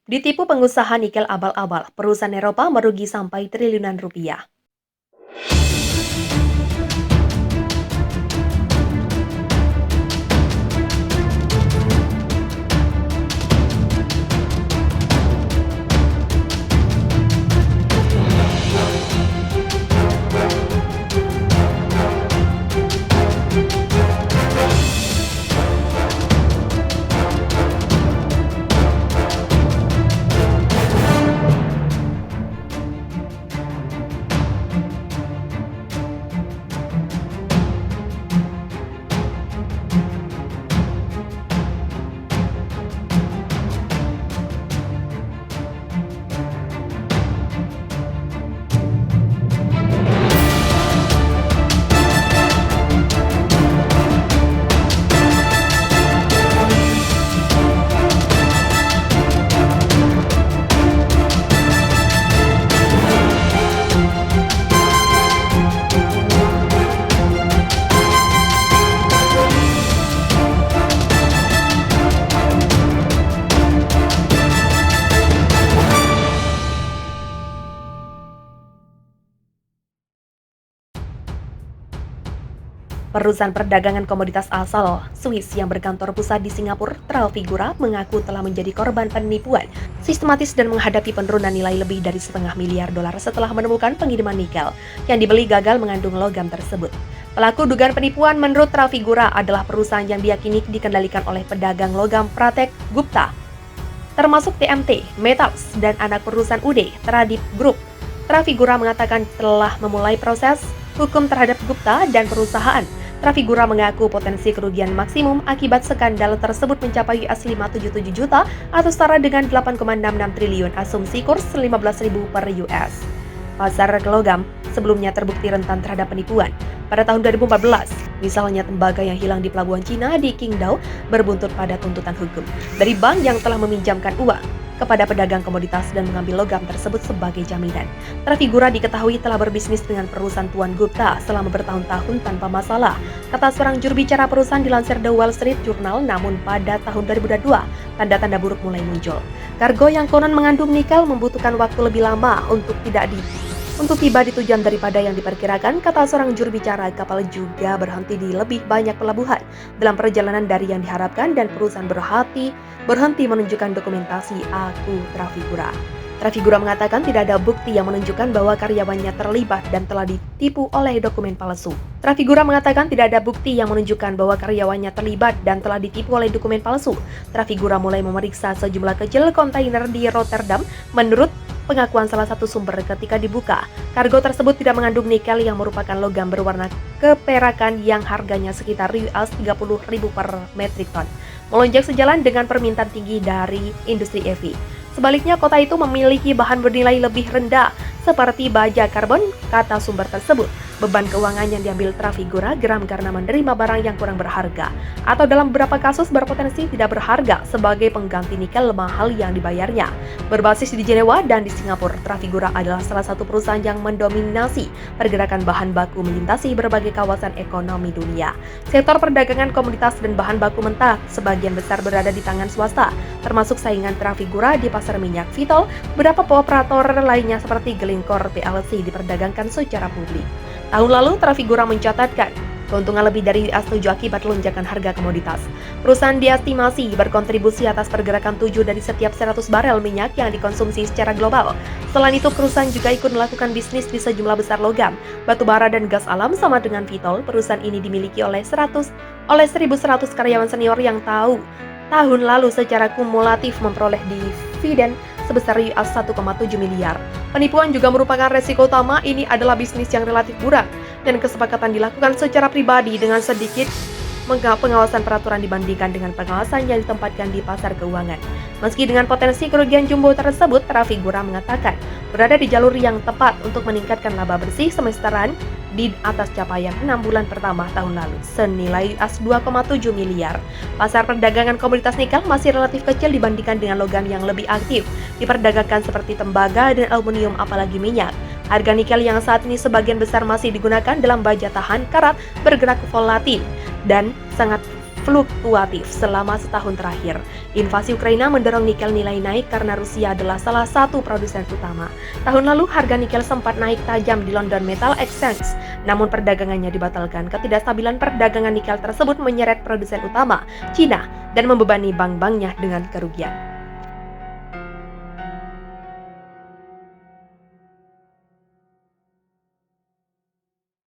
Ditipu pengusaha nikel abal-abal, perusahaan Eropa merugi sampai triliunan rupiah. Perusahaan perdagangan komoditas asal Swiss yang berkantor pusat di Singapura, Trafigura, mengaku telah menjadi korban penipuan sistematis dan menghadapi penurunan nilai lebih dari $0,5 miliar setelah menemukan pengiriman nikel yang dibeli gagal mengandung logam tersebut. Pelaku dugaan penipuan menurut Trafigura adalah perusahaan yang diyakini dikendalikan oleh pedagang logam Pratek Gupta, termasuk TMT, Metals, dan anak perusahaan UD, Tradip Group. Trafigura mengatakan telah memulai proses hukum terhadap Gupta dan perusahaan. Trafigura mengaku potensi kerugian maksimum akibat skandal tersebut mencapai US$577 juta atau setara dengan 8,66 triliun asumsi kurs 15.000 per US. Pasar logam sebelumnya terbukti rentan terhadap penipuan. Pada tahun 2014, misalnya tembaga yang hilang di pelabuhan Cina di Qingdao berbuntut pada tuntutan hukum dari bank yang telah meminjamkan uang kepada pedagang komoditas dan mengambil logam tersebut sebagai jaminan. Trafigura diketahui telah berbisnis dengan perusahaan Tuan Gupta selama bertahun-tahun tanpa masalah, kata seorang juru bicara perusahaan dilansir The Wall Street Journal. Namun pada tahun 2022, tanda-tanda buruk mulai muncul. Kargo yang konon mengandung nikel membutuhkan waktu lebih lama untuk tiba di tujuan daripada yang diperkirakan, kata seorang juru bicara. Kapal juga berhenti di lebih banyak pelabuhan dalam perjalanan dari yang diharapkan dan perusahaan berhenti menunjukkan dokumentasi, aku Trafigura. Trafigura mengatakan tidak ada bukti yang menunjukkan bahwa karyawannya terlibat dan telah ditipu oleh dokumen palsu. Trafigura mengatakan tidak ada bukti yang menunjukkan bahwa karyawannya terlibat dan telah ditipu oleh dokumen palsu. Trafigura mulai memeriksa sejumlah kecil kontainer di Rotterdam. Menurut pengakuan salah satu sumber, ketika dibuka, kargo tersebut tidak mengandung nikel yang merupakan logam berwarna keperakan yang harganya sekitar US$30.000 per metrik ton, melonjak sejalan dengan permintaan tinggi dari industri EV. Sebaliknya, kota itu memiliki bahan bernilai lebih rendah seperti baja karbon, kata sumber tersebut. Beban keuangan yang diambil Trafigura geram karena menerima barang yang kurang berharga atau dalam beberapa kasus berpotensi tidak berharga sebagai pengganti nikel mahal yang dibayarnya. Berbasis di Jenewa dan di Singapura, Trafigura adalah salah satu perusahaan yang mendominasi pergerakan bahan baku melintasi berbagai kawasan ekonomi dunia. Sektor perdagangan komoditas dan bahan baku mentah sebagian besar berada di tangan swasta, termasuk saingan Trafigura di pasar minyak Vitol. Beberapa operator lainnya seperti Glencore PLC diperdagangkan secara publik. Tahun lalu, Trafigura mencatatkan keuntungan lebih dari US$7 akibat lonjakan harga komoditas. Perusahaan diestimasi berkontribusi atas pergerakan 7 dari setiap 100 barel minyak yang dikonsumsi secara global. Selain itu, perusahaan juga ikut melakukan bisnis di sejumlah besar logam, batu bara dan gas alam. Sama dengan Vitol, perusahaan ini dimiliki oleh 1.100 karyawan senior yang tahun lalu secara kumulatif memperoleh dividen sebesar US$1,7 miliar. Penipuan juga merupakan resiko utama. Ini adalah bisnis yang relatif murah dan kesepakatan dilakukan secara pribadi dengan sedikit pengawasan peraturan dibandingkan dengan pengawasan yang ditempatkan di pasar keuangan. Meski dengan potensi kerugian jumbo tersebut, Trafigura mengatakan berada di jalur yang tepat untuk meningkatkan laba bersih semesteran di atas capaian 6 bulan pertama tahun lalu, senilai US$2,7 miliar. Pasar perdagangan komoditas nikel masih relatif kecil dibandingkan dengan logam yang lebih aktif diperdagangkan seperti tembaga dan aluminium, apalagi minyak. Harga nikel yang saat ini sebagian besar masih digunakan dalam baja tahan karat bergerak volatil dan sangat fluktuatif selama setahun terakhir. Invasi Ukraina mendorong nikel nilai naik karena Rusia adalah salah satu produsen utama. Tahun lalu harga nikel sempat naik tajam di London Metal Exchange, namun perdagangannya dibatalkan. Ketidakstabilan perdagangan nikel tersebut menyeret produsen utama, Cina, dan membebani bank-banknya dengan kerugian.